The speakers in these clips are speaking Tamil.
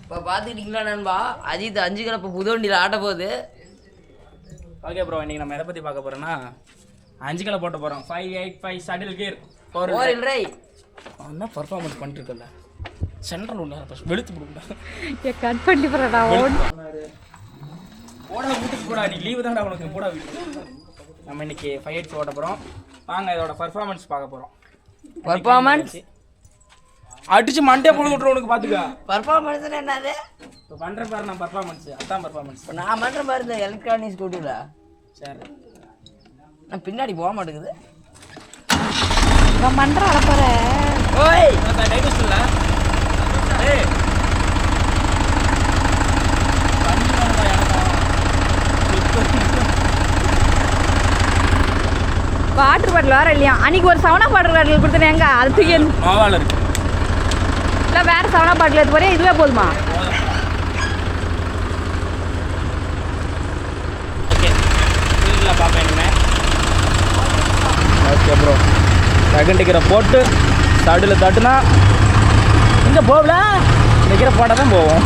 இப்போ பார்த்துக்கிட்டீங்களா நண்பா, அஜித் 5 கிலோ புது வண்டியில் ஆட்ட போகுது. ஓகே ப்ரோ, இன்றைக்கி நம்ம எதை பற்றி பார்க்க போகிறோன்னா 5 கிலோ போட்ட போகிறோம். 585 ஷட்டில் கியர் 4 ரை அவன் தான் பர்ஃபார்மன்ஸ் பண்ணிட்டுருக்கல. சென்ட்ரல் ஒன்று வெளுத்து போடுங்க. கட் பண்ணி போகிறடா போடா வீட்டுக்கு போடா, நீ லீவு தான்டா உனக்கு, போடா வீட்டுக்கு. நம்ம இன்னைக்கு 585 ஓட்ட போகிறோம். வாங்க இதோட பர்ஃபார்மன்ஸ் பார்க்க போகிறோம். பர்ஃபார்மன்ஸ் அடிச்சு மண்டே போட்டு விட்றோம் உனக்கு. பார்த்துக்கா பர்ஃபார்மன்ஸ் என்னது இப்போ பண்ணுறேன் பாரு. நான் பர்ஃபார்மன்ஸ் அதான் பர்ஃபார்மன்ஸ் நான் பண்ணுறேன் பாரு. இந்த எலக்ட்ரானிக் ஸ்கூட்டியில் சரி நான் பின்னாடி போக மாட்டேங்குது. நான் பண்ணுற அளப்பற ஓய் டைவர்ஸ் இல்லை. ஏய் வாட்டர் பாட்டில் வேறு இல்லையா? அன்றைக்கி ஒரு சவனா வாட்டர் பாட்டில் கொடுத்துனேன். எங்க அது தூக்கி மாவால் இருக்கு. இல்லை வேறு சவனா பாட்டில் எடுத்து போகிறேன். இதுவே போதுமா? ஓகே ஃபீல்டில் பார்ப்பேன் இனிமேல். ஓகே ப்ரோ, செகண்ட் டிக்கரை போட்டு சடில் தட்டுனா இங்கே போகல. டிக்கரை போட்டால் தான் போவோம்.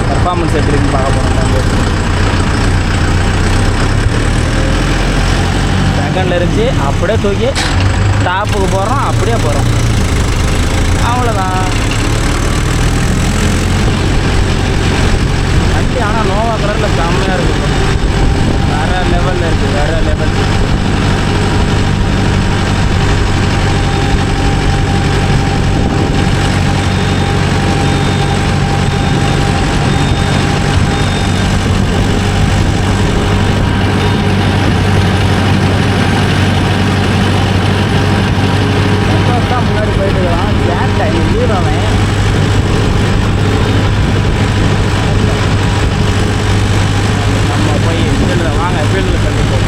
பர்ஃபார்மன்ஸ் எப்படி இருக்குன்னு பார்க்க போகிறோம். செகண்டில் இருந்துச்சு, அப்படியே தூக்கி டாப்புக்கு போகிறோம். அப்படியே போகிறோம், அவ்வளோதான். வண்டி ஆனால் நோவா கலரில் செம்மையாக இருக்குது. வேறு லெவலில் இருக்குது, வேறு லெவல். முன்னாடி போயிட்டு இருக்கலாம். கேட் டைம் லீவாமே. நம்ம போய் ஃபீல்டில் வாங்க, ஃபீல்டில் கண்டிப்போம்.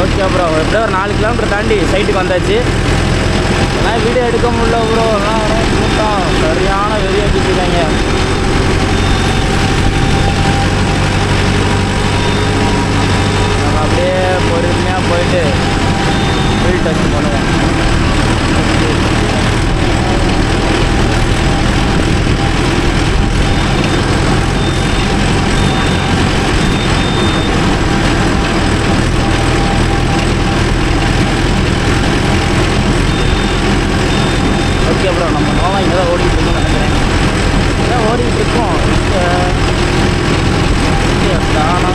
ஓகே ப்ரோ, எப்படியோ ஒரு 4 கிலோமீட்டர் தாண்டி சைட்டுக்கு வந்தாச்சு. எல்லாம் வீடியோ எடுக்க முடியல ப்ரோ. எல்லாம் கூட்டம் சரியான வெறியை வச்சுருக்காங்க. நம்ம அப்படியே பொறுமையாக போயிட்டு ஃபீல்ட் டச் பண்ணுவோம். ஓகே ப்ரோ, நம்ம நோவா இங்கே தான் ஓடிக்கிட்டு இருக்கோம்னு நினைக்கிறேன். இதான் ஓடிக்கிட்டு இருக்கோம். தானா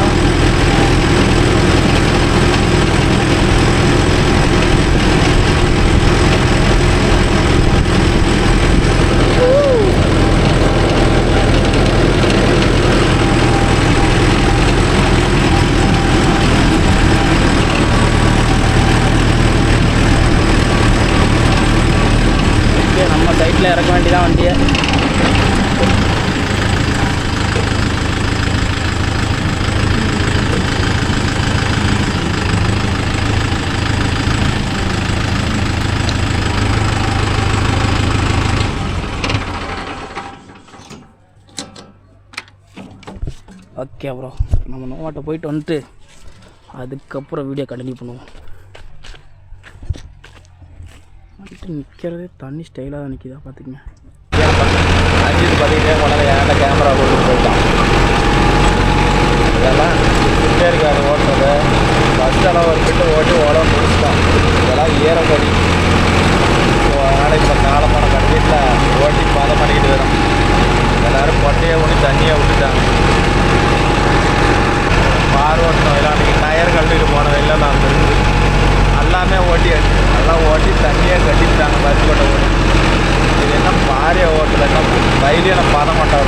நம்ம சைட்டில் இறக்க வேண்டியதான் வண்டியை. ஓகே ப்ரோ, நம்ம நோவாட்ட போயிட்டு வந்துட்டு அதுக்கப்புறம் வீடியோ கண்டினியூ பண்ணுவோம். வந்துட்டு நிற்கிறதே தண்ணி ஸ்டைலாக தான் நிற்கிதா பார்த்துக்குங்க. அஜித் பார்த்தீங்கன்னா கொண்டாந்து ஏன்டா கேமரா கொண்டு போயிட்டான். இதெல்லாம் சுட்டே இருக்காது ஓட்டுறது. ஃபஸ்ட் அளவு ஒரு கிட்ட ஓட்டி ஓட முடிச்சுட்டான். இதெல்லாம் ஈரப்படி. அதனால் இப்போ காலமான கண்டிப்பாக ஓட்டி பதம் பண்ணிக்கிட்டு வரும். எல்லோரும் பொட்டையை ஊற்றி தண்ணியை விட்டுட்டாங்க. பார்வோட்டணும் எல்லாம் அன்றைக்கி டயர் கழட்டிட்டு போனது இல்லை. நான் இருந்து எல்லாமே ஓட்டியாச்சு. நல்லா ஓட்டி தண்ணியை கட்டிட்டாங்க. பஸ் கொட்ட ஓட்டி இது என்ன பாரிய ஓட்டல, என்ன தைரியம் நான் பாத மாட்டோம்.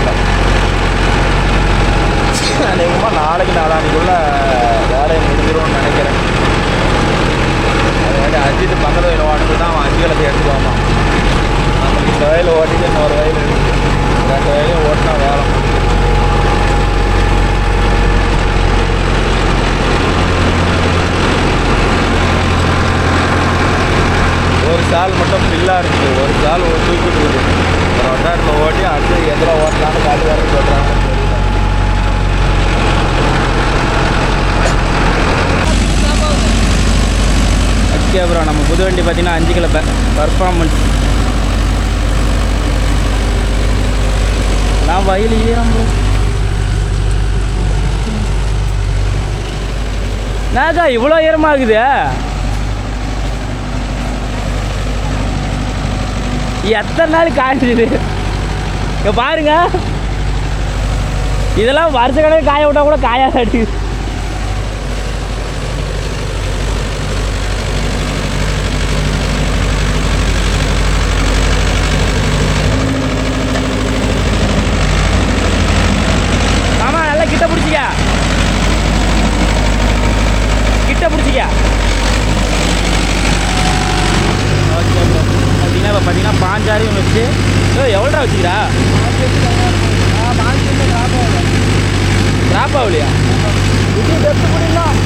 இல்லை அதிகமாக நாளைக்கு நாளானிக்குள்ளே வேலையை முடிஞ்சிடும்னு நினைக்கிறேன். அது அஜித் பக்கத்து வயல் ஓட்டுறது தான் அவன் 5 கிலோத்தை எடுத்துக்குவாமா. நமக்கு இந்த வயல் ஓட்டிட்டு இன்னொரு வயல் இருக்குது. 2 வயலையும் ஓட்டினா வேலை. சால் மட்டும் ஃபில்லாக இருக்குது. ஒரு சால் தூக்கிட்டு இருக்குது. ரொட்டாட்டில் ஓட்டி அடுத்து எதில் ஓட்டலான்னு காட்டுக்காரன்னு சொல்கிறாங்க. ஓகே ப்ரோ, நம்ம புது வண்டி பார்த்தீங்கன்னா 5 கிலோ பர்ஃபார்மன்ஸ். நான் வயல் ஈரம் ப்ரோ. நாக்கா இவ்வளோ ஈரமாகுது. எத்தனை நாள் காய்ச்சிது இங்கே பாருங்க. இதெல்லாம் வருஷ கணக்கு காய விட்டா கூட காயாது. ஆமா, நல்லா கிட்ட பிடிச்சிக்க, கிட்ட பிடிச்சிக்க. ஓகே ப்ரோ, பார்த்தீங்கன்னா இப்போ பார்த்தீங்கன்னா 5 வச்சு எவ்வளோ வச்சுக்கிறா? ட்ராப் ஆகலையா? இது டெப்த்து பிடிக்கலாம்.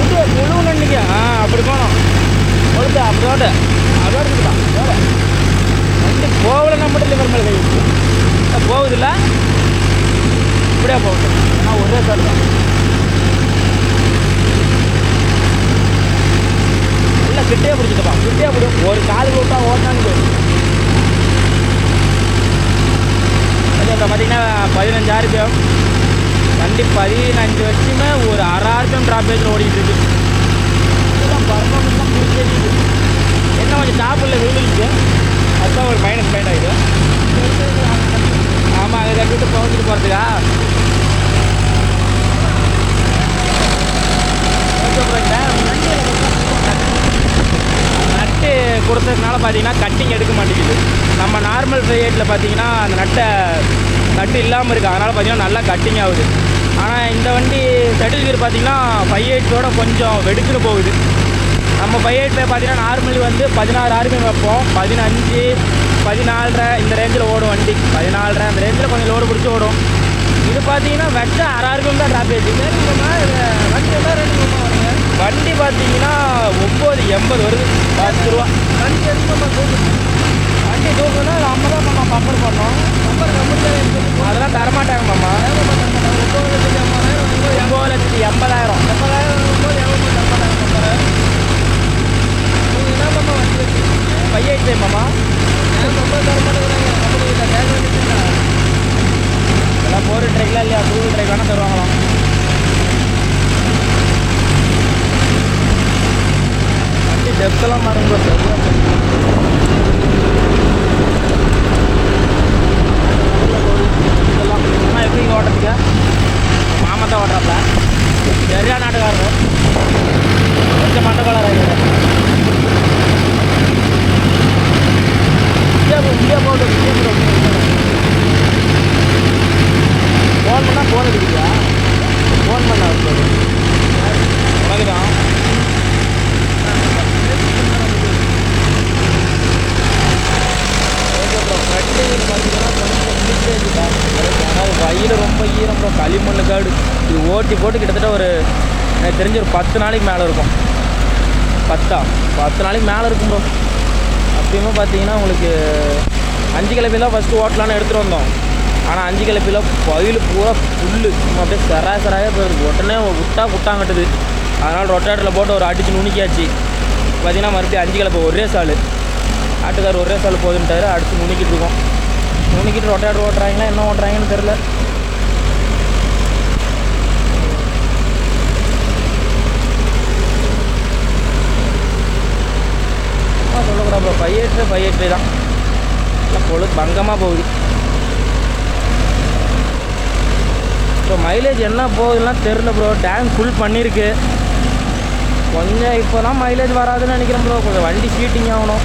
இது முழு நன்னிக்க. அப்படி போகணும். கொடுத்து அப்படியோட அதோட இருக்குதான். வண்டி போகல, நம்மகிட்ட லிவர் மேலே கை வச்சு போகுதில்ல. இப்படியா போகட்டும். ஆனால் ஒரே சார் தான். நல்லா கிட்டே பிடிச்சிட்டப்பா, கிட்டே பிடிக்கும். ஒரு கால் விட்டா ஓட்டான்னு போயிடும். இப்போ பார்த்தீங்கன்னா 15,000 ரூபாய் வண்டி 15 வச்சுமே ஒரு 6,000 ட்ராப்பேஜில் ஓடிட்டு இருக்கு. இதெல்லாம் பர்ஃபார்மன்ஸ் தான் பிடிச்சிருக்கு. என்ன கொஞ்சம் டாப்பில் விழுந்துச்சு, அதுதான் ஒரு மைனஸ் பாயிண்ட் ஆகிடுது. ஆமாம், அதை கட்டிட்டு போகிறதுக்கு போகிறதுக்கா. நட்டு கொடுத்ததுனால பார்த்தீங்கன்னா கட்டிங் எடுக்க மாட்டேங்குது. நம்ம நார்மல் ஃப்ளைட்டில் பார்த்தீங்கன்னா அந்த நட்டு இல்லாமல் இருக்குது. அதனால் பார்த்தீங்கன்னா நல்லா கட்டிங் ஆகுது. ஆனால் இந்த வண்டி ஷட்டில் கியர் பார்த்தீங்கன்னா 5/8 கொஞ்சம் வெடுக்குன்னு போகுது. நம்ம 5/8 பார்த்தீங்கன்னா நார்மலி வந்து 16 RPM வைப்போம். 15, 14.5 இந்த ரேஞ்சில் ஓடும் வண்டி. 14.5 அந்த ரேஞ்சில் கொஞ்சம் லோடு பிடிச்சி ஓடும். இது பார்த்தீங்கன்னா வெச்சா 6 RPM தான் ட்ராப்பேஜ். வண்டி என்ன ரேட்டு வருங்க? வண்டி பார்த்தீங்கன்னா 980 வருது. 10 ரூபா. வண்டி அதிகமாக தூக்குது. வண்டி தூக்குன்னா நம்ம தான் நம்ம பம்பர் பண்ணோம். அதெல்லாம் தரமாட்டாங்க மாமா. 9,80,000 நீங்கள் என்ன மாமா வண்டி வச்சு 5/8 மாமா? எல்லாம் 4 ட்ரைக்கெலாம் இல்லையா? 2 ட்ரைக் வேணால் தருவாங்களாம். வண்டி டெப்த்தெல்லாம் மாறுங்க சரியாக. இதெல்லாம் ஆனால் எப்படி இங்கே ஓட்டுறதுக்கு? மாமா தான் ஓட்டுறாப்புல. சரியா நாட்டுக்காரர். கொஞ்சம் மண்டகோளார் ஆகிடுறேன். இந்தியா போட்டு ஃபோன் பண்ணால் ஃபோன் எடுக்குதா? ஃபோன் பண்ண உனக்கு தான். வயிறு ரொம்ப ஈரம் ப்ரோ. களிமண் காடு. இது ஓட்டி போட்டு கிட்டத்தட்ட ஒரு எனக்கு தெரிஞ்ச ஒரு 10 நாளைக்கு மேலே இருக்கும். 10 நாளைக்கு மேலே இருக்கும் ப்ரோ. அப்பயுமே பார்த்தீங்கன்னா உங்களுக்கு 5 கிலோலாம் ஃபஸ்ட்டு ஓட்டலான்னு எடுத்துகிட்டு வந்தோம். ஆனால் 5 கிலோ வயல் பூரா புல்லு அப்படியே சராசராக போயிருக்கு. உடனே விட்டா குட்டாங்கட்டுது. அதனால் ரொட்டாட்டில் போட்டு ஒரு அடிச்சு நுணுக்கியாச்சு. பார்த்தீங்கன்னா மறுபடியும் 5 கிலோ ஒரே சால் ஆட்டுக்கார் ஒரே சால் போதுன்ட்டாரு. அடிச்சு நுணுக்கிட்டு இருக்கோம். நுணுக்கிட்டு ரொட்டாட்டர் ஓட்டுறாங்களா என்ன ஓட்டுறாங்கன்னு தெரில. சொல்லக்கூடாது ப்ரோ. 5/8 தான் பொழுது பங்கமாக போகுது. ஸோ மைலேஜ் என்ன போகுதுலாம் தெரில ப்ரோ. டேங்க் ஃபுல் பண்ணியிருக்கு. கொஞ்சம் இப்போ தான் மைலேஜ் வராதுன்னு நினைக்கிறேன் ப்ரோ. கொஞ்சம் வண்டி சீட்டிங் ஆகணும்.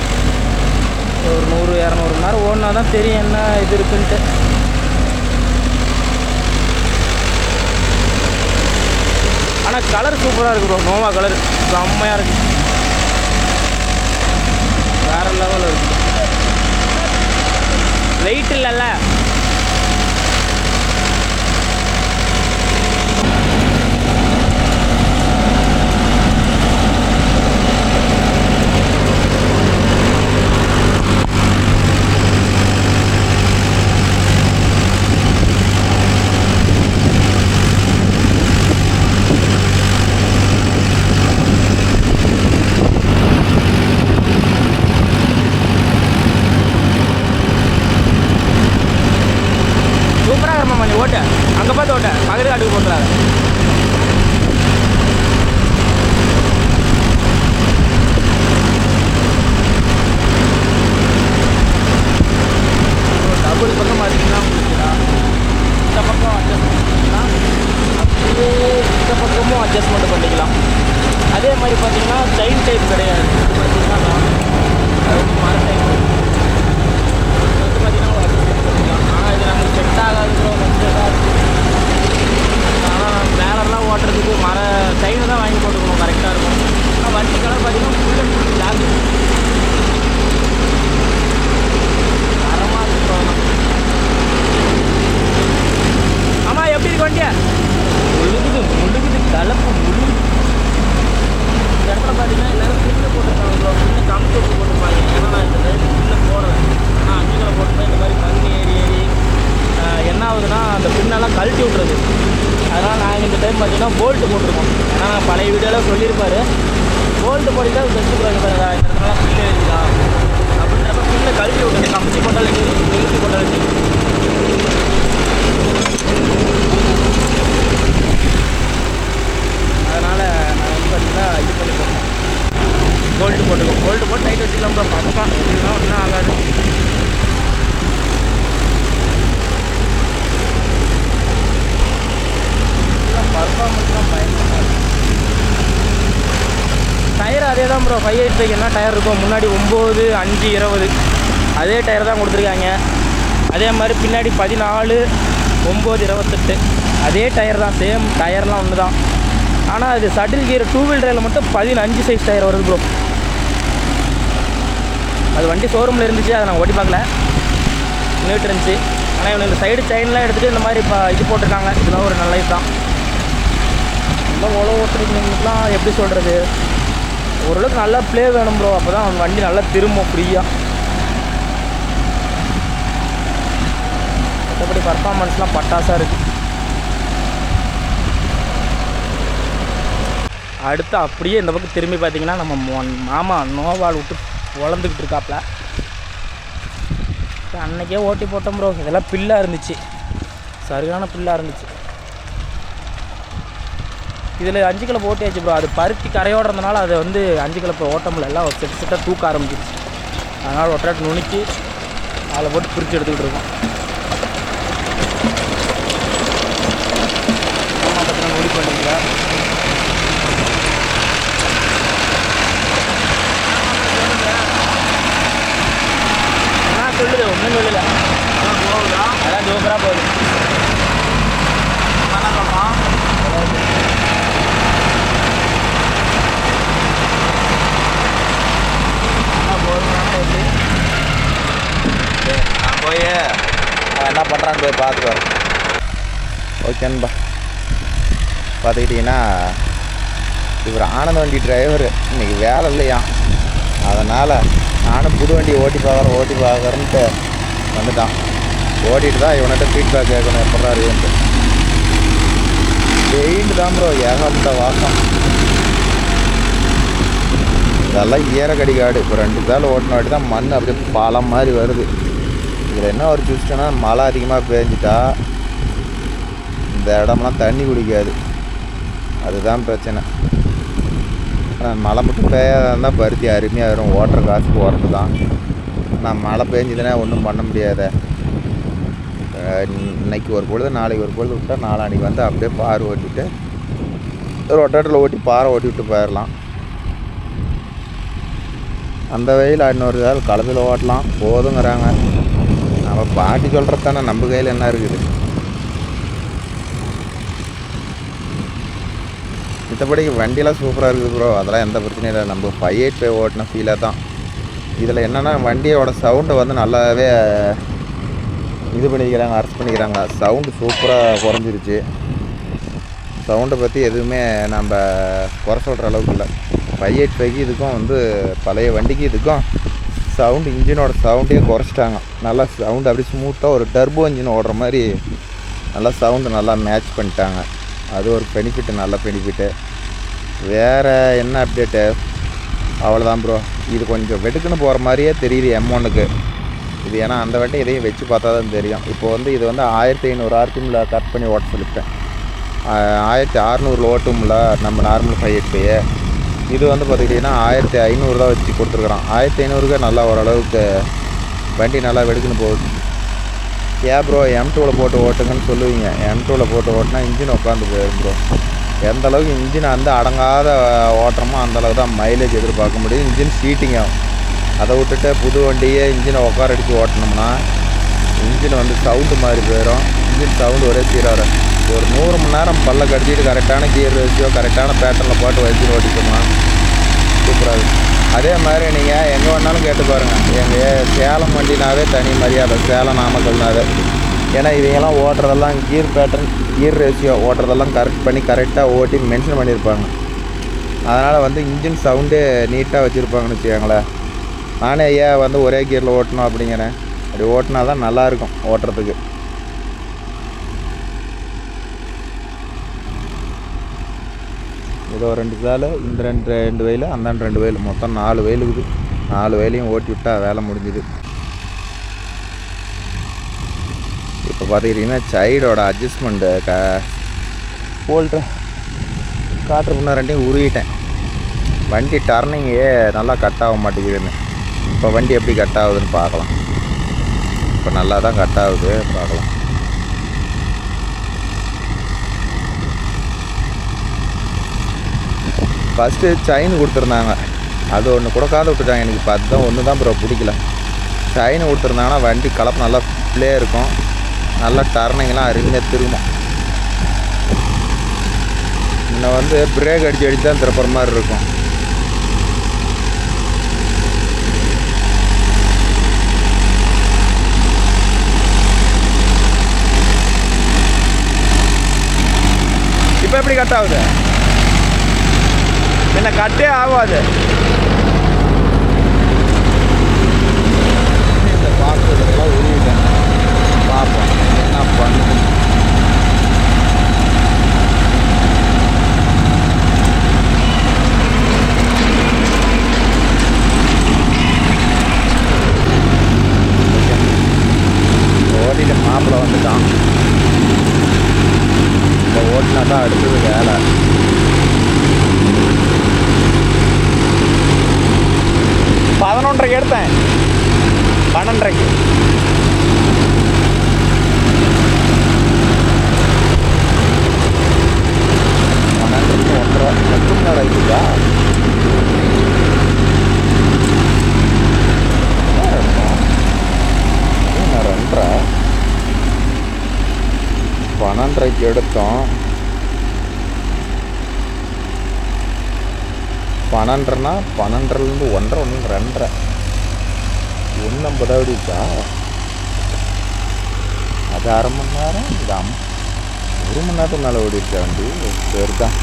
ஒரு 100-200 மணி நேரம் ஓடினா தான் தெரியும் என்ன இது இருக்குன்ட்டு. ஆனால் கலர் சூப்பராக இருக்குது ப்ரோ. நோவா கலர் செம்மையாக இருக்குது. வேறு லெவலில் இருக்குது. வெயிட் இல்லைல்ல. போட்டிருக்கோம். போல்ட்டு போட்டு டைட் வச்சுக்கலாம் ப்ரோ. பக்கம் இதுதான் ஒன்றும் ஆகாது. பர்ஃபார்மன்ஸ்லாம் பயங்கரமாக இருக்கும். டயர் அதே தான் ப்ரோ. 585 என்ன டயர் இருக்கும் முன்னாடி 9, 5, 20 அதே டயர் தான் கொடுத்துருக்காங்க. அதே மாதிரி பின்னாடி 14, 9, 28 அதே டயர் தான். சேம் டயர்லாம் ஒன்று தான். ஆனால் அது சட்டில் கியர் 2 வீல் டிரைவில் மட்டும் 15 சைஸ் டயர் வருது ப்ரோ. அது வண்டி ஷோரூமில் இருந்துச்சு, அதை நான் ஓட்டி பார்க்கல, நீட்டு இருந்துச்சு. ஆனால் இவனுக்கு சைடு செயின்லாம் எடுத்துகிட்டு இந்த மாதிரி இப்போ இது போட்டிருக்காங்க. இதெல்லாம் ஒரு நல்ல இதுதான். நல்லா ஓலோ ஓட்டுறதுலாம் எப்படி சொல்கிறது, ஓரளவுக்கு நல்லா ப்ளே வேணும் ப்ரோ. அப்போ தான் வண்டி நல்லா திரும்பும் ஃப்ரீயாக. மற்றபடி பர்ஃபார்மன்ஸ்லாம் பட்டாசாக இருக்குது. அடுத்து அப்படியே இந்த பக்கம் திரும்பி பார்த்தீங்கன்னா நம்ம மாமா நோவால் விட்டு வளர்ந்துக்கிட்டு இருக்காப்புல. அன்றைக்கே ஓட்டி போட்டோம் ப்ரோ. இதெல்லாம் பில்லாக இருந்துச்சு, சரியான பில்லாக இருந்துச்சு. இதில் 5 கிலோ ஓட்டியாச்சு ப்ரோ. அது பருத்தி கரையோடுறதுனால அதை வந்து 5 கிலோ ஓட்டமில்ல, எல்லாம் செட்டு செட்டாக தூக்க ஆரம்பிச்சிருச்சு. அதனால் ஒற்றாட்டு நுணுக்கி அதில் போட்டு பிரித்து எடுத்துக்கிட்டு இருக்கோம். பத்திரம் நுடி பண்ணிக்கல. சொல்லுது ஒன்றும் சொல்லல. அதான் சூப்பராக போகுது. நான் போய் அவன் என்ன பண்ணுறான்னு போய் பார்த்துக்குவார். ஓகேன்பா. பார்த்துக்கிட்டிங்கன்னா இவர் ஆனந்த வண்டி டிரைவர் இன்றைக்கி வேலை இல்லையா, அதனால் நானும் புது வண்டி ஓட்டி பார்க்குறேன்ட்டு வந்துட்டான். ஓட்டிட்டு தான் இவன்கிட்ட ஃபீட்பேக் கேட்கணும் எப்படா இருக்குன்ட்டு. பெயிண்ட் தான் ப்ரோ ஏகப்பட்ட வாசம். இதெல்லாம் ஈரக்கடி காடு. இப்போ 2 சால் ஓட்டின வாட்டி தான் மண் அப்படியே பாலம் மாதிரி வருது. இதில் என்ன ஒரு ட்விஸ்ட்னா, மழை அதிகமாக பேஞ்சிட்டா இந்த இடம்லாம் தண்ணி குடிக்காது, அதுதான் பிரச்சனை. மழை மட்டும் பெய்யாதான் பருத்தி அருமையாக வரும். ஓட்டுற காசு போகிறது தான். நான் மழை பெஞ்சுதுன்னா ஒன்றும் பண்ண முடியாத. இன்னைக்கு ஒரு பொழுது நாளைக்கு ஒரு பொழுது விட்டால் நாளான்னைக்கு வந்து அப்படியே பார் ஓட்டிவிட்டு ரொட்டேட்டரில் ஓட்டி பாறை ஓட்டி விட்டு போயிடலாம். அந்த வெயில் இன்னொரு நாள் கலப்பில் ஓட்டலாம் போதுங்கிறாங்க. நம்ம பாட்டி சொல்கிறது தானே, நம்ம கையில் என்ன இருக்குது. மற்றபடி வண்டியெலாம் சூப்பராக இருக்குது ப்ரோ. அதெல்லாம் எந்த பிரச்சனையும் இல்லை. நம்ம 585 ஓட்டின ஃபீலாக தான். இதில் என்னென்னா வண்டியோட சவுண்டை வந்து நல்லாவே இது பண்ணிக்கிறாங்க, அரெஸ்ட் பண்ணிக்கிறாங்க. சவுண்டு சூப்பராக குறைஞ்சிருச்சு. சவுண்டை பற்றி எதுவுமே நம்ம குறை சொல்கிற அளவுக்கு இல்லை. 585க்கு இதுக்கும் வந்து பழைய வண்டிக்கு இதுக்கும் சவுண்டு, இன்ஜினோட சவுண்டே குறைச்சிட்டாங்க. நல்லா சவுண்டு அப்படியே ஸ்மூத்தாக ஒரு டர்போ இன்ஜின் ஓடுற மாதிரி நல்லா சவுண்டு நல்லா மேட்ச் பண்ணிட்டாங்க. அது ஒரு பெனிஃபிட்டு, நல்ல பெனிஃபிட்டு. வேறு என்ன அப்டேட்டு, அவ்வளோதான் ப்ரோ. இது கொஞ்சம் வெடுக்குன்னு போகிற மாதிரியே தெரியுது M1க்கு இது. ஏன்னா அந்த வண்டி இதையும் வச்சு பார்த்தா தான் தெரியும். இப்போ வந்து இது வந்து 1500 RPMல கட் பண்ணி ஓட்ட சொல்லிட்டேன். 1600 ஓட்டும்ல நம்ம நார்மல் 585. இது வந்து பார்த்துக்கிட்டிங்கன்னா 1500 தான் வச்சு கொடுத்துருக்குறான். 1500க்கு நல்லா ஓரளவுக்கு வண்டி நல்லா வெடுக்குன்னு போகுது. ஏன் ப்ரோ M2வில் போட்டு ஓட்டுங்கன்னு சொல்லுவீங்க. M2வில் போட்டு ஓட்டினா இன்ஜின் உட்காந்து போயிடும் ப்ரோ. எந்த அளவுக்கு இன்ஜினை வந்து அடங்காத ஓட்டுறமோ அந்தளவுக்கு தான் மைலேஜ் எதிர்பார்க்க முடியும். இன்ஜின் சீட்டிங் ஆகும். அதை விட்டுட்டு புது வண்டியே இன்ஜினை உட்கார அடித்து ஓட்டினோம்னா இன்ஜின் வந்து சவுண்டு மாதிரி போயிடும். இன்ஜின் சவுண்டு ஒரே சீராக ஒரு 100 மணி நேரம் பல்ல கடிச்சிட்டு கரெக்டான கியர் ரேஷியோ கரெக்டான பேட்டர்னில் போட்டு வச்சு ஓட்டிட்டோம்னா சூப்பராக இருக்கும். அதே மாதிரி நீங்கள் எங்கே வேணாலும் கேட்டு பாருங்கள். எங்கள் சேலம் வண்டினாவே தனி மரியாதை, சேலம் நாமக்கல்னாவே. ஏன்னா இவங்கெல்லாம் ஓட்டுறதெல்லாம் கியர் பேட்டர்ன், கியர் ரேஷியோ ஓட்டுறதெல்லாம் கரெக்ட் பண்ணி கரெக்டாக ஓட்டி மென்ஷன் பண்ணியிருப்பாங்க. அதனால் வந்து இன்ஜின் சவுண்டே நீட்டாக வச்சுருப்பாங்கன்னு வச்சுக்கோங்களேன். நானே ஐயா வந்து ஒரே கியரில் ஓட்டணும் அப்படிங்கிறேன். அப்படி ஓட்டினா தான் நல்லாயிருக்கும் ஓட்டுறதுக்கு. இதோ 2 சால், இந்த 2 வயல், அந்த 2 வயல், மொத்தம் 4 வயல் இருக்குது. 4 வயலையும் ஓட்டி விட்டால் வேலை முடிஞ்சுது. இப்போ பார்த்துக்கிட்டிங்கன்னா சைடோட அட்ஜஸ்ட்மெண்ட்டு போல்ட்டு காற்று பண்ண 2யும் உருவிட்டேன். வண்டி டர்னிங்கே நல்லா கட் ஆக மாட்டேங்குதுன்னு. இப்போ வண்டி எப்படி கட் ஆகுதுன்னு பார்க்கலாம். இப்போ நல்லா தான் கட் ஆகுது, பார்க்கலாம். ஃபஸ்ட்டு செயின் கொடுத்துருந்தாங்க, அது ஒன்று கொடுக்காத விட்டுட்டாங்க எனக்கு. இப்போ அதுதான் ஒன்று தான் ப்ரோ பிடிக்கல. செயின் கொடுத்துருந்தாங்கன்னா வண்டி கலப்பு நல்லா ப்ளே இருக்கும், நல்லா டர்னிங்லாம் அருமையாக திரும்பும். இன்னும் வந்து பிரேக் அடித்து அடித்து தான் திருப்புற மாதிரி இருக்கும். இப்போ எப்படி கட் ஆகுது? என்ன கட்டே ஆகாது. இந்த பாக்குறதுலாம் உருவிட்டேன், பார்ப்போம் என்ன பண்ணுது. ஓட்டிட்டு மாப்பிள்ளை வந்துட்டான். இப்போ ஓட்டினா தான் அடுத்தது வேலை. பதினொன்றரைக்கு எடுத்தேன், 12:30. பன்னெண்டு 1:30 மட்டும் நேரம் இருக்குதா? 2:30. 12:30 எடுத்தோம். 12:30னா 12:30லேருந்து 1:30, 2:30, 1:50 இருக்கா? அது அரை மணி நேரம், இது 1 மணி நேரத்துக்கு மேலே ஓடி இருக்கா வண்டி. சரி தான்,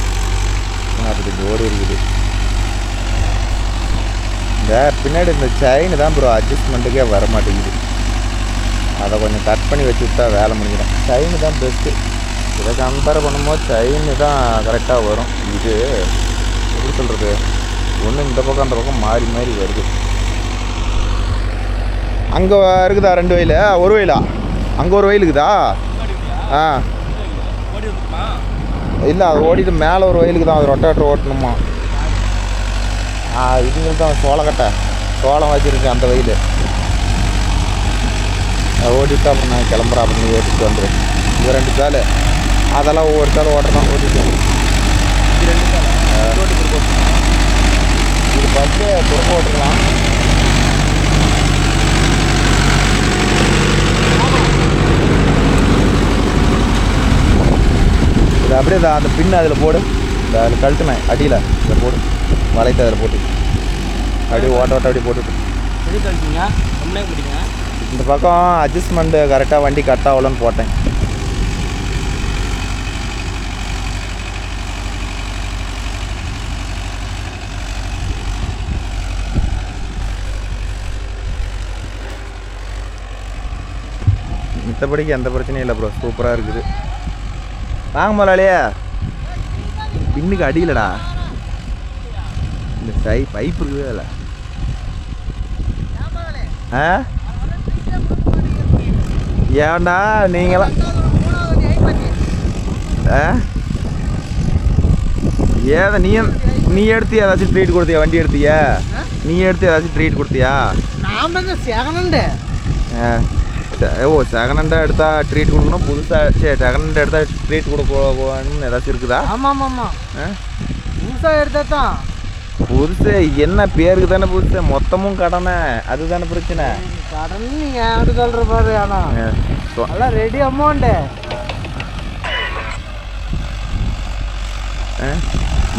45 ஓடி இருக்குது. இந்த பின்னாடி இந்த செயின் தான் ப்ரோ அட்ஜஸ்ட்மெண்ட்டுக்கே வர மாட்டேங்குது. அதை கொஞ்சம் கட் பண்ணி வச்சு விட்டா வேலை முடிஞ்சிடும். செயின் தான் பெஸ்ட்டு. இதை கம்பேர் பண்ணும்போது செயின் தான் கரெக்டாக வரும். இது எப்படி சொல்கிறது, ஒன்று இந்த பக்கம் அந்த பக்கம் மாறி மாறி வருது. அங்கே இருக்குதா 2 வயல், 1 வயலா? அங்கே 1 வயல் இருக்குதா? ஆ இல்லை, அது ஓடிட்டு மேலே 1 வயலுக்கு தான் அது ரொட்டேட்டர் ஓட்டணுமா. இதுங்களுக்கு தான் சோளக்கட்டை, சோளம் வச்சுருக்கேன் அந்த வயல். ஓடிட்டு அப்புறம் நான் கிளம்புறேன், அப்புறம் நீ ஓட்டிட்டு வந்துடு. இது 2 கால், அதெல்லாம் ஒவ்வொரு கால் ஓட்டுறதான் ஓட்டிட்டு. இது பஸ்ஸு துறக்க ஓட்டுக்கலாம். இது அப்படியே அந்த பின்னு அதில் போடு, இந்த அதில் கழுத்துனேன் அடியில் இதை போடு, வளைத்து அதில் போட்டு அப்படியே ஓட்ட அப்படியே போட்டுட்டு இந்த பக்கம் அட்ஜஸ்ட்மெண்ட்டு கரெக்டாக வண்டி கட் ஆகலன்னு போட்டேன். மித்தபடிக்கு எந்த பிரச்சனையும் இல்லை ப்ரோ, சூப்பராக இருக்குது. வாங்க முதலாளியே, பின்னுக்கு அடியிலடா இந்த பைப் இருக்குது அதில். ஏன்டா நீங்களாம் ஏதா நீ எடுத்து ஏதாச்சும் ட்ரீட் கொடுத்தியா? வண்டி எடுத்தியா? நீ எடுத்து ஏதாச்சும் ட்ரீட் கொடுத்தியா? ஓ, செகண்ட் ஹேண்டாக எடுத்தால் ட்ரீட் கொடுக்கணும், புதுசாக சரி செகண்ட் ஹேண்ட் எடுத்தால் ட்ரீட் கொடுக்கணும்னு ஏதாச்சும் இருக்குதா? ஆமாம் ஆமாம், புதுசாக எடுத்தால் தான். புதுசு என்ன பேருக்கு தானே புதுசு, மொத்தமும் கடனை, அதுதானே பிரச்சனை. கடன் நீங்கள் யாரு சொல்கிற பாரு, ஆனால் எல்லாம் ரெடி அமௌண்ட்டு.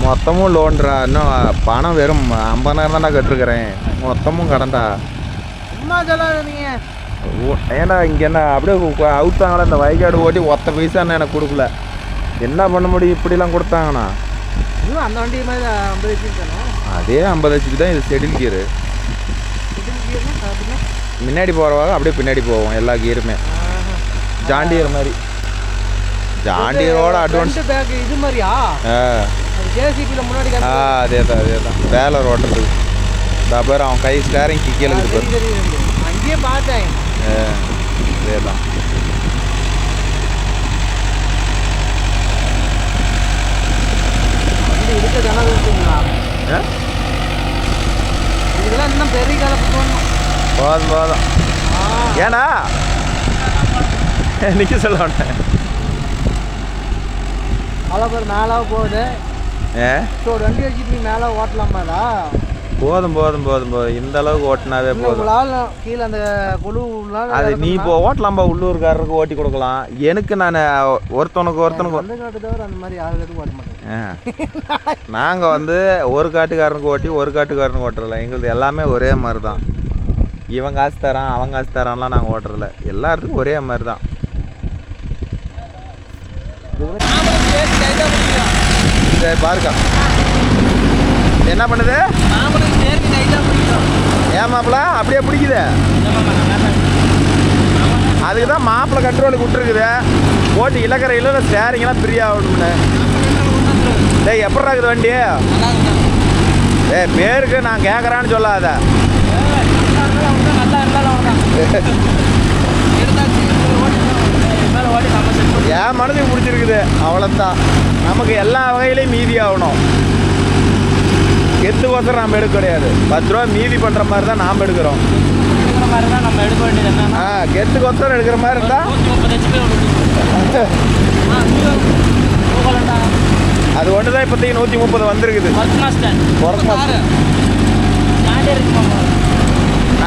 மொத்தமும் லோன்றா, இன்னும் பணம் வெறும் 50,000 தான்டா கட்டிருக்கிறேன், மொத்தமும் கடன்டா. சும்மா சொல்லாத நீங்கள். ஏன்னா இங்கே என்ன அப்படியே அவுத்தாங்களா இந்த வயக்காடு ஓட்டி ஒத்த பைசா எனக்கு கொடுக்கல. என்ன பண்ண முடியும் இப்படிலாம் கொடுத்தாங்கண்ணா? இன்னும் அந்த வண்டி மாதிரி 50 லட்சம் தானே? அதே 50 லட்சத்துக்கு தான் இது செடில் கியரு. முன்னாடி போகிறவாங்க அப்படியே பின்னாடி போவோம், எல்லா கியருமே ஜாண்டியர் மாதிரி. ஜாண்டியரோட அட்வான்ஸ் பேக் இது மாதிரியா? ஜேசிபியில் முன்னாடி அதே தான் வேலை ஓட்டுறது. பேர் அவன் கை ஸ்டேரிங் கீழே இருக்குது, அங்கேயே பார்த்தேன். அதே தான். வண்டி இருக்க ஜனங்களா இதெல்லாம் இன்னும் பெரிய கலப்பு போடணும். போதும் போதும். ஏன்னா நிற்க சொல்ல மாட்டேன். மழை பேர் மேலாக போகுது. ஸோ வண்டி வச்சுட்டு நீ மேலே ஓட்டலாமாடா? போதும் போதும் போதும் போதும். இந்த அளவுக்கு ஓட்டினாவே போதும். கீழே அந்த குழு அது நீ இப்போ ஓட்டலாம்பா, உள்ளூர்காரருக்கு ஓட்டி கொடுக்கலாம். எனக்கு நான் ஒருத்தனுக்கு அந்த காட்டு தவிர அந்த மாதிரி யாருக்கும் ஓட்ட மாட்டேன். நாங்கள் வந்து ஒரு காட்டுக்காரனுக்கு ஓட்டி ஒரு காட்டுக்காரனுக்கு ஓட்டுறல. எங்களுக்கு எல்லாமே ஒரே மாதிரி தான். இவன் காசு தரான் அவன் காசு தரான்லாம் நாங்கள் ஓட்டுறதில்ல. எல்லாத்துக்கும் ஒரே மாதிரி தான். சரி பாருக்கா என்ன பண்ணுது? ஏன் மாப்பிள்ள அப்படியே பிடிக்குது? அதுக்கு தான் மாப்பிள்ளை கண்ட்ரோலுக்கு விட்டுருக்குது. ஓட்டி இலக்கரையில் ஸ்டேரிங்லாம் ஃப்ரீ ஆகணும்னு. டேய் எப்படி இருக்குது வண்டி? பேருக்கு நான் கேட்குறான்னு சொல்லாத. என் மனதுக்கு பிடிச்சிருக்குது, அவ்வளோதான். நமக்கு எல்லா வகையிலையும் மீதி ஆகணும். கெத்துக்கோசரம் நாம் எடுக்க கிடையாது. 10 ரூபா மீதி பண்ணுற மாதிரி தான் நாம் எடுக்கிறோம். கெத்துக்கோசரம் எடுக்கிற மாதிரி இருந்தால் அது ஒன்று தான் இப்போதைக்கு 130 வந்துருக்குது.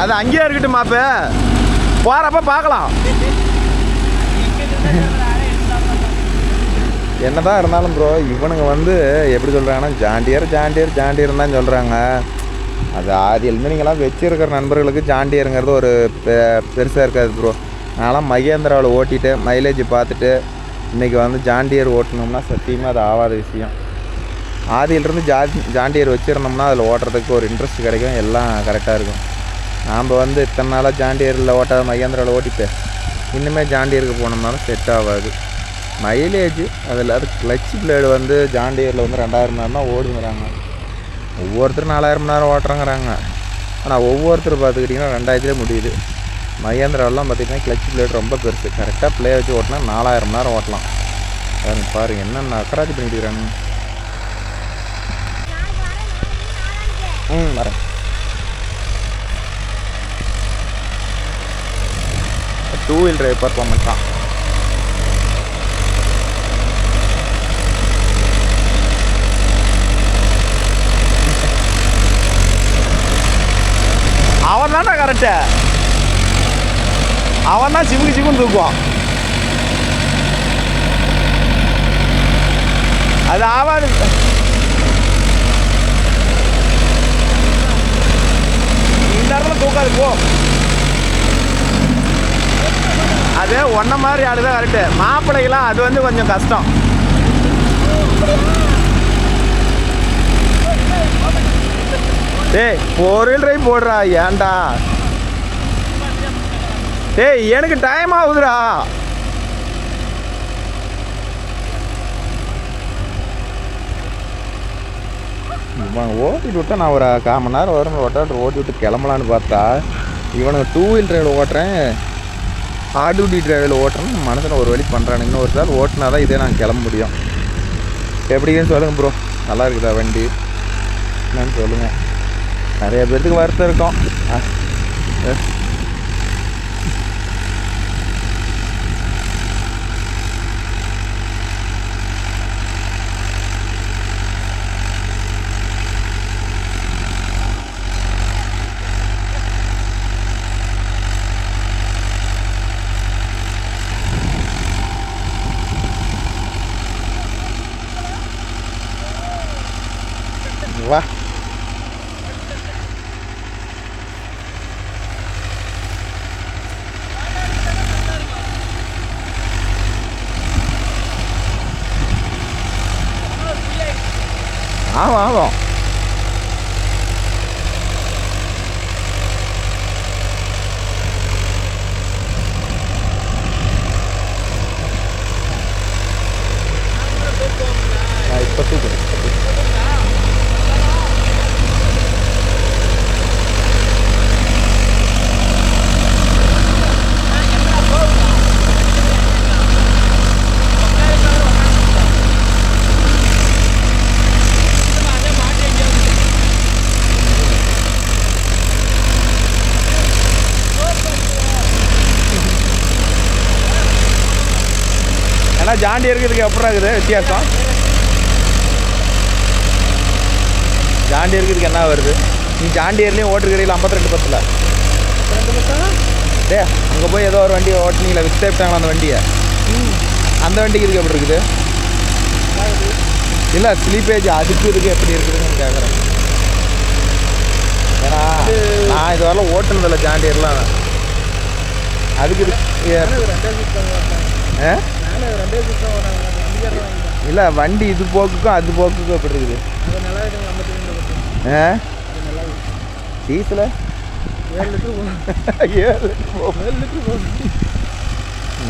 அது அங்கேயே இருக்கட்டும் மாப்ப, போகிறப்ப பார்க்கலாம். என்னதான் இருந்தாலும் ப்ரோ, இவனுங்க வந்து எப்படி சொல்கிறாங்கன்னா ஜாண்டியர் தான் சொல்கிறாங்க. அது ஆதியிலேருந்து நீங்களாம் வச்சுருக்கிற நண்பர்களுக்கு ஜாண்டியருங்கிறது ஒரு பெருசாக இருக்காது ப்ரோ. நான்லாம் மகேந்திராவில் ஓட்டிட்டு மைலேஜ் பார்த்துட்டு இன்றைக்கி வந்து ஜாண்டியர் ஓட்டணும்னா சத்தியமாக அது ஆகாத விஷயம். ஆதியிலிருந்து ஜாண்டியர் வச்சுருந்தோம்னா அதில் ஓட்டுறதுக்கு ஒரு இன்ட்ரெஸ்ட் கிடைக்கும், எல்லாம் கரெக்டாக இருக்கும். நாம் வந்து இத்தனை நாளாக ஜாண்டியரில் ஓட்டாத மகேந்திராவில் ஓட்டிட்டு இன்னுமே ஜாண்டியருக்கு போனோம்னாலும் செட் ஆகாது. மைலேஜ் அதில் அது கிளச் பிளேடு வந்து ஜாண்டியரில் வந்து 2000 மணி நேரம் தான் ஓடுங்கிறாங்க. ஒவ்வொருத்தரும் 4000 மணி நேரம் ஓட்டுறாங்கிறாங்க. ஆனால் ஒவ்வொருத்தரும் பார்த்துக்கிட்டிங்கன்னா 2000 முடியுது. மகேந்திராவெல்லாம் பார்த்திங்கன்னா கிளச் பிளேடு ரொம்ப பெருசு. கரெக்டாக பிளே வச்சு ஓட்டினா 4000 மணி நேரம் ஓட்டலாம். பாருங்க பாருங்க என்னென்ன அக்கராஜி பண்ணிட்டு இருக்கிறாங்க. வரேன். டூ வீல் டிரைவ் பர்ஃபார்மன்ஸ் தான். அவன் தான்டா கரெக்டு. அவன் தான் சிமுன்னு தூக்குவான். அது ஆவாது. இந்த இடத்துல தூக்காது போ. அது ஒன்றை மாதிரி ஆடுதான் கரெக்டு. மாப்பிள்ளைகளாம் அது வந்து கொஞ்சம் கஷ்டம். டேய் 4 வீல் டிரைவ் போடுறா, ஏன்டா? டேய் எனக்கு டைம் ஆகுதுடா. இவன் ஓட்டிட்டு விட்டா நான் ஒரு 1/4 மணி நேரம் வரும் ஓட்டி விட்டு கிளம்பலான்னு பார்த்தா இவனுக்கு 2 வீல் டிரைவில் ஓட்டுறேன், ஹார்ட் டியூட்டி டிரைவில் ஓட்டுறேன்னு மனசில் ஒரு வழி பண்ணுறானுங்க. இன்னும் ஒரு சார் ஓட்டினா தான் இதே நான் கிளம்ப முடியும். எப்படின்னு சொல்லுங்கள் ப்ரோ, நல்லா இருக்குதா வண்டி என்னன்னு சொல்லுங்கள். நிறைய பேர்த்துக்கு வருத்தம் இருக்கும். வா ஆமாம் ஆமாம். இப்போ தூக்குறேன். அதான் ஜாண்டி இருக்கிறதுக்கு அப்புறம் இருக்குது வித்தியாசம். ஜாண்டி இருக்கிறதுக்கு என்ன வருது? நீ ஜாண்டியர்லேயும் ஓட்டுருக்கிறீங்களா 52 10 டே அங்கே போய் ஏதோ ஒரு வண்டியை ஓட்டுனீங்களா வித்தாங்களா அந்த வண்டியை? அந்த வண்டிக்கு இருக்கு எப்படி இருக்குது? இல்லை ஸ்லீப்பேஜ் அதுக்கு இதுக்கு எப்படி இருக்குதுன்னு கேட்குறேன். ஏன்னா நான் இது வரலாம் ஓட்டுனதில்லை ஜாண்டியர்லாம். அதுக்கு இல்லை வண்டி இது போக்குக்கும் அது போக்குக்கும் எப்படி இருக்குது? டீசல 7 லிட்டர்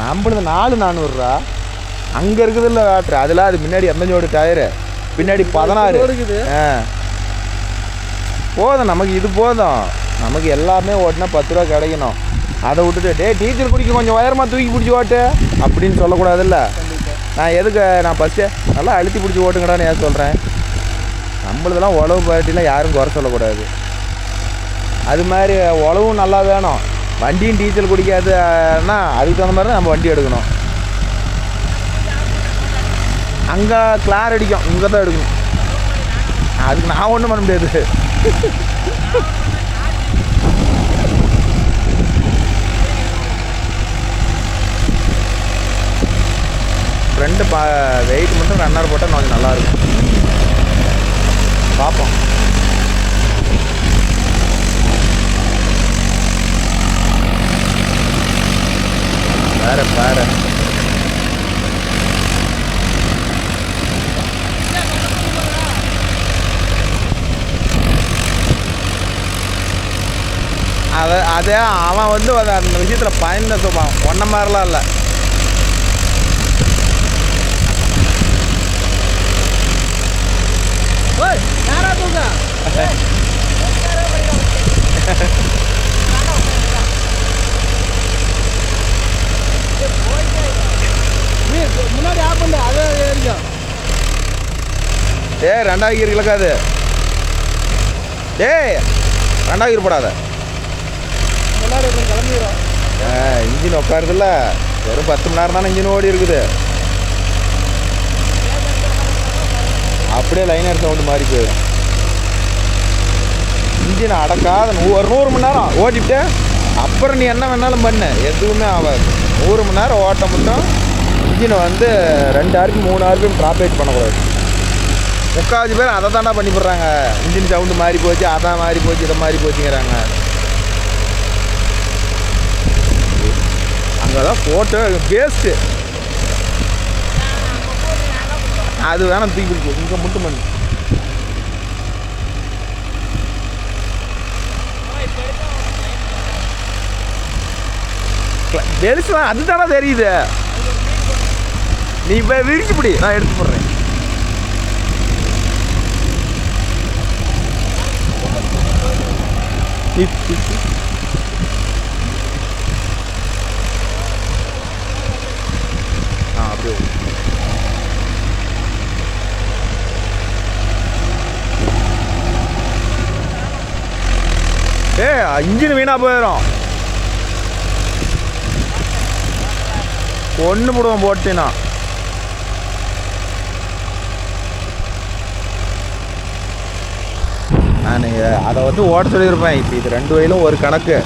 நம்மளது 4,400 அங்கே இருக்குது இல்லை வாட்ரு. அதில் அது முன்னாடி 85 டயரு, பின்னாடி 16. போதும் நமக்கு, இது போதும் நமக்கு. எல்லாமே ஓட்டினா 10 ரூபா கிடைக்கணும். அதை விட்டுட்டு டீச்சர் குடிக்க கொஞ்சம் உயரமாக தூக்கி பிடிச்சி ஓட்டு அப்படின்னு சொல்லக்கூடாதுல்ல. நான் எதுக்கு நான் ஃபஸ்ட்டு நல்லா அழுத்தி பிடிச்சி ஓட்டுங்கடான்னு ஏன் சொல்கிறேன்? நம்மளதெல்லாம் உழவு பார்ட்டிலாம் யாரும் குறை சொல்லக்கூடாது. அது மாதிரி உழவும் நல்லா வேணும். வண்டியும் டீசல் குடிக்காதுன்னா அதுக்கு தகுந்த மாதிரி தான் நம்ம வண்டி எடுக்கணும். அங்கே கிளார் அடிக்கும், இங்கே தான் எடுக்கணும். அதுக்கு நான் ஒன்றும் பண்ண முடியாது. ஃப்ரெண்டு வெயிட் மட்டும் ரன்னர் போட்டால் கொஞ்சம் நல்லாயிருக்கும். பார்ப்போம். வேறு வேறு அதே அவன் வந்து அந்த விஷயத்தில் பயந்த சுபாவம். ஒன்றை மாதிரிலாம் இல்லை. முன்னாடி ஆப் பண்ண அதே ஏரியா. 2வது கீர் கிழக்காது. 2வது கீர் போடாத. கிளம்பிடும். இன்ஜின் உட்காருதுல்ல. வெறும் 10 மணி நேரம் தானே இன்ஜின் ஓடி இருக்குது. அப்படியே லைனர் சவுண்டு மாறி போயிடும். இன்ஜின் அடக்காத 100 மணி நேரம் ஓட்டிவிட்டு அப்புறம் நீ என்ன வேணாலும் பண்ணு, எதுவுமே ஆகாது. 100 மணி நேரம் ஓட்ட மட்டும் இன்ஜினை வந்து 2 RPM 3 RPM ட்ராப்பேஜ் பண்ணக்கூடாது. 3/4 பேர் அதை தாண்டா பண்ணி போடுறாங்க. இன்ஜின் சவுண்டு மாறி போச்சு, அதான் மாறி போச்சு, இதை மாறி போச்சுங்கிறாங்க. அங்கே தான் போட்டு வேஸ்ட்டு. அது வேணாம் தூக்கி பிடிக்கும். இங்கே மட்டும் பண்ணு. பெருசுலாம் அதுதானே தெரியுது. நீ இப்போ விரிச்சு பிடி, நான் எடுத்து போடுறேன். அப்படியே இன்ஜின் வீணாக போயிடும். ஒன்று போடுவோம் போட்டினா. நான் அதை வந்து ஓட்ட சொல்லியிருப்பேன். இப்போ இது 2 வயலும் ஒரு கணக்கு.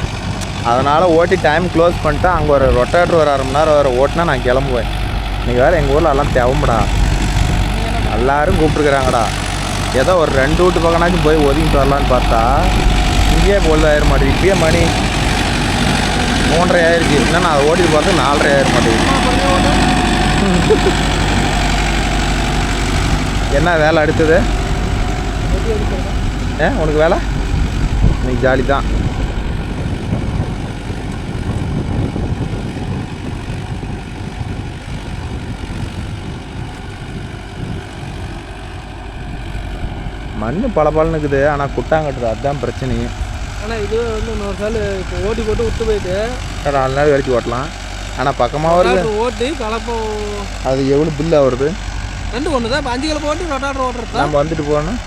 அதனால் ஓட்டி டைம் க்ளோஸ் பண்ணிட்டேன். அங்கே ஒரு ரொட்டேட்டர் ஒரு 1/2 மணி நேரம் வர ஓட்டினா நான் கிளம்புவேன். இன்றைக்கி வேறு எங்கள் ஊரில் எல்லாம் தேவம்படா, எல்லோரும் கூப்பிட்டுருக்குறாங்கடா. ஏதோ ஒரு 2 வீட்டு பக்கம்னாச்சும் போய் ஒதுங்கிட்டு வரலான்னு பார்த்தா இங்கேயே பொழுதாயிரம் மாட்டேங்குது. இப்பயே மணி 3:30 ஆயிடுச்சு. இன்னும் நான் அதை ஓட்டிட்டு பார்த்து 4:30 ஆயிரம் மாட்டேங்குது. என்ன வேலை அடுத்தது? உனக்கு வேலை இன்னைக்கு ஜாலி தான். மண் பல இருக்குது, ஆனால் குட்டாங்கட்டுது. அதுதான் பிரச்சனையே. ஆனால் இது வந்து இன்னொரு சால் இப்போ ஓட்டி போட்டு விட்டு போயிட்டு 4 நாள் வரைக்கும் ஓட்டலாம். ஆனால் பக்கமாக வருது ஓட்டி கலப்போ. அது எவ்வளோ பில்லு வருது? 2 ஒன்று தான். இப்போ 5 கிலோ போட்டு ரொட்டாட்டர் ஓட்டுறது. நம்ம வந்துட்டு போகணும்.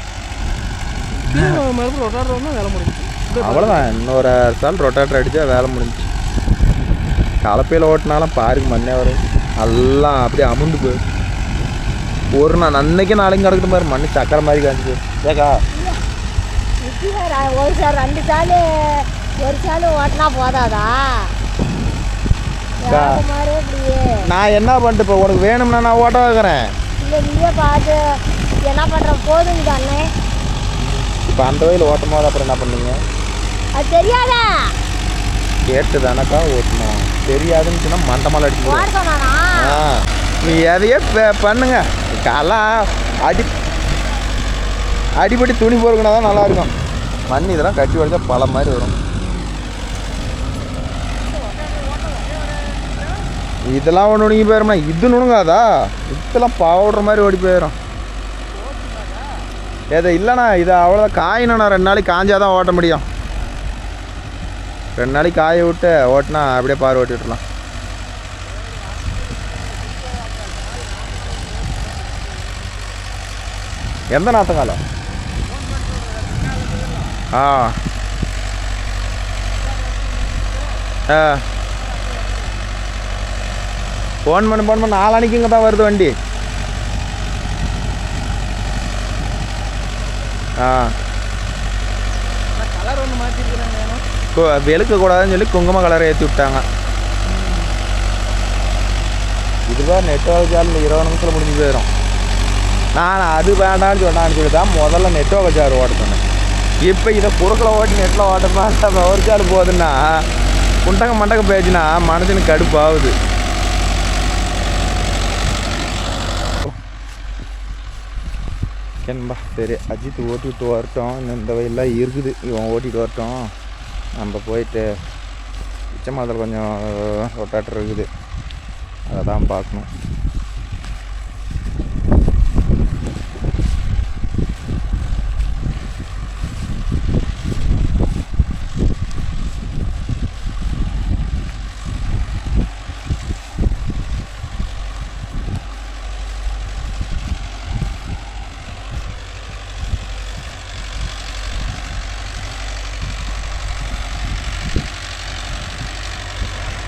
மறுபடியும் ரொட்டாட்டர் ஓடனா வேலை முடிஞ்சு. அவ்வளோதான். இன்னொரு சால் ரொட்டாட்டர் அடித்தா வேலை முடிஞ்சு. கலப்பையில் ஓட்டினாலும் பாருக்கு மண்ணே வரும். எல்லாம் அப்படியே அமுந்து போய் ஒரு நாள் அன்னைக்கு நாளைக்கு கிடக்கட்டும் பாரு, மண்ணு சக்கரை மாதிரி காஞ்சி ஏக்கா. ஒரு சார் 2 சாலு ஒரு சாலு ஓட்டினா போதாதா? நான் என்ன பண்ணிட்டு இப்போ உனக்கு வேணும்னா நான் ஓட்ட வைக்கிறேன். இல்லை நீயே பார்த்து என்ன பண்ணுற போதுங்க தானே. இப்போ அந்த வயலில் ஓட்டும் போது அப்புறம் என்ன பண்ணீங்க? அது தெரியாதா? கேட்டு தானக்கா ஓட்டணும். தெரியாதுன்னு சொன்னால் மண்டமால் அடிச்சு ஓடணும்னா நீ எதையே பண்ணுங்க. கலாம் அடிப்படி துணி போடுக்கணும் தான் நல்லாயிருக்கும். மண் இதெல்லாம் கட்டி வச்சா பல மாதிரி வரும். இதெல்லாம் ஒன்று நுணுங்கி போயிடும்னா இது நுணுங்காதா? இதெல்லாம் பவுடர் மாதிரி ஓடி போயிடும். எதை இல்லைண்ணா இது அவ்வளோதான் காயணும்ண்ணா. 2 நாளைக்கு காஞ்சாதான் ஓட்ட முடியும். 2 நாளைக்கு காய விட்டு ஓட்டினா அப்படியே பாரு ஓட்டி விட்டுலாம். எந்த நாத்தங்காலம்? ஆ ஆ ஃபோன் பண்ண நாளானிக்கு இங்கே தான் வருது வண்டி. ஆ கலர் ஒன்று மாற்றிருக்கிறாங்க. வெளுக்கக்கூடாதுன்னு சொல்லி குங்கும கலரை ஏற்றி விட்டாங்க. இதுதான் நெட்வொர்க் சார்ஜ் 20 நிமிஷத்தில் முடிஞ்சு போயிடும். நான் அது வேண்டான்னு சொல்லி தான் முதல்ல நெட்வொர்க் சார்ஜ் ஓட்ட சொன்னேன். இப்போ இதை குறுக்கில் ஓட்டி நெட்டில் ஓட்டணும் ஒரு சார்ஜ் போகுதுன்னா மண்டகம் பேச்சுன்னா மனசுக்கு கடுப்பாகுது. என்பா சரி அஜித் ஓட்டிவிட்டு வரட்டும். இந்த வயல்லாம் இருக்குது, இவன் ஓட்டிகிட்டு வரட்டும். நம்ம போயிட்டு உச்ச மாதத்தில் கொஞ்சம் ரொட்டாட்டர் இருக்குது, அதை தான் பார்க்கணும்.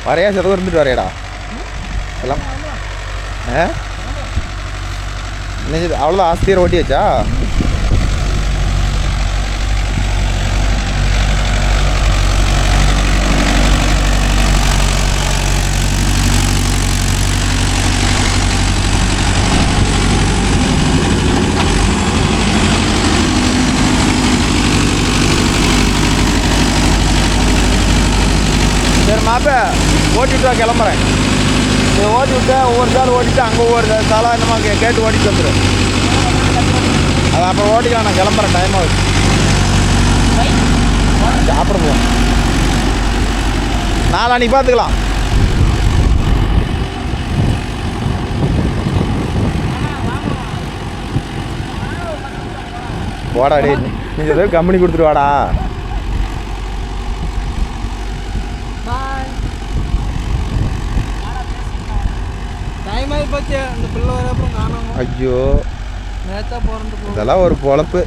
வரையா சதவீதம் இருந்துட்டு வரையடா எல்லாம் அவ்வளோதான். ஆஸ்தியர் ஓட்டியாச்சா? சரி மாப்ப ஓட்டிவிட்டு வா, கிளம்புறேன். நீ ஓட்டி விட்டு ஒவ்வொரு சால் ஓட்டிட்டு அங்கே ஒவ்வொரு சாலாக என்னமா கேட்டு ஓட்டிட்டு வந்துடும். அது அப்புறம் ஓட்டிக்கலாம். நான் கிளம்புறேன், டைம் ஆகுது. சாப்பிட போவோம். நாளான்னைக்கு பார்த்துக்கலாம். வாடா டே, நீ ஏதோ கம்பெனி கொடுத்துட்டு வாடா. ஐயோ இதெல்லாம் ஒரு பொழப்பு.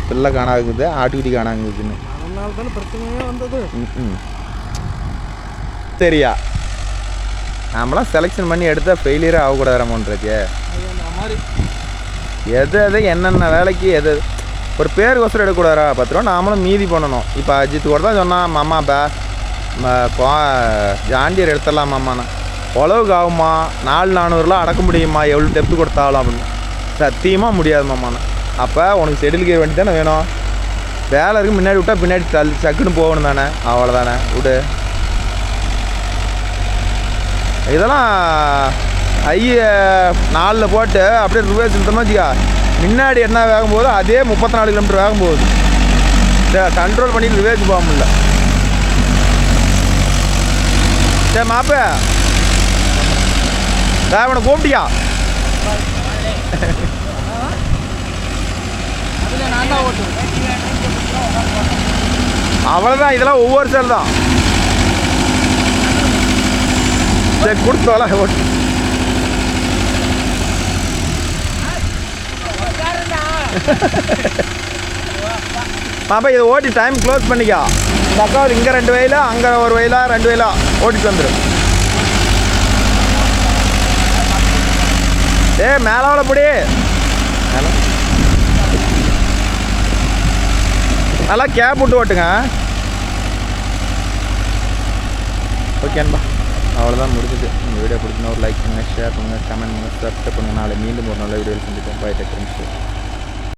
பிள்ளை காணாங்குது, ஆட்டுக்குட்டி காணாங்குதுன்னு பிரச்சனையே வந்தது. சரியா நம்மளாம் செலெக்ஷன் பண்ணி எடுத்தால் ஃபெயிலியரே ஆகக்கூடாதுமோன்றதே. எது என்னென்ன வேலைக்கு எது ஒரு பேருக்கோசரம் எடுக்கக்கூடாதா? 10 ரூபா நாமளும் மீதி பண்ணணும். இப்போ அஜித் கூட தான் சொன்னான் மாமா ஜாண்டியர் எடுத்துடலாம் மாமாண்ணா. உழவுக்கு ஆகுமா? 400-400 அடக்க முடியுமா எவ்வளோ டெப்த்து கொடுத்தாலும் அப்படின்னு? சத்தியமாக முடியாது மாமாண்ணா. அப்போ உனக்கு செடில் கீர் வண்டி தானே வேணும். வேலை இருக்குது, முன்னாடி விட்டால் பின்னாடி சக்குன்னு போகணும் தானே, அவ்வளோதானே விடு. இதெல்லாம் 4 போட்டு அப்படியே ரிவர்ஸ் இந்த மாதிரிக்கா முன்னாடி என்ன வேகம் போகுதோ அதே 34 கிலோமீட்டர் வேகம் போகுது. கண்ட்ரோல் பண்ணிட்டு ரிவர்ஸ் போக முடியல. சரி மாப்ப அவனை கூப்பிட்டியா? அவ்வளோதான். இதெல்லாம் ஒவ்வொரு சேல் தான். சரி கொடுத்தோல ஓட்டு. பாப்பா இதை ஓட்டி டைம் க்ளோஸ் பண்ணிக்கா. இந்த அக்கா இங்கே 2 வயலா அங்கே ஒரு வயலா 2 வயலா ஓட்டிட்டு வந்துடும். மேலே பிடி நல்லா கேப் விட்டு ஓட்டுங்க. ஓகேன்பா, அவ்வளோதான் முடிஞ்சுது. இந்த வீடியோ பிடிச்சினா ஒரு லைக் பண்ணுங்கள், ஷேர் பண்ணுங்கள், கமெண்ட் பண்ணுங்கள், சப்ஸ்கிரைப் பண்ணுங்கள். நாளை மீண்டும் ஒரு நல்ல வீடியோவில் சந்திப்போம். Bye, take care.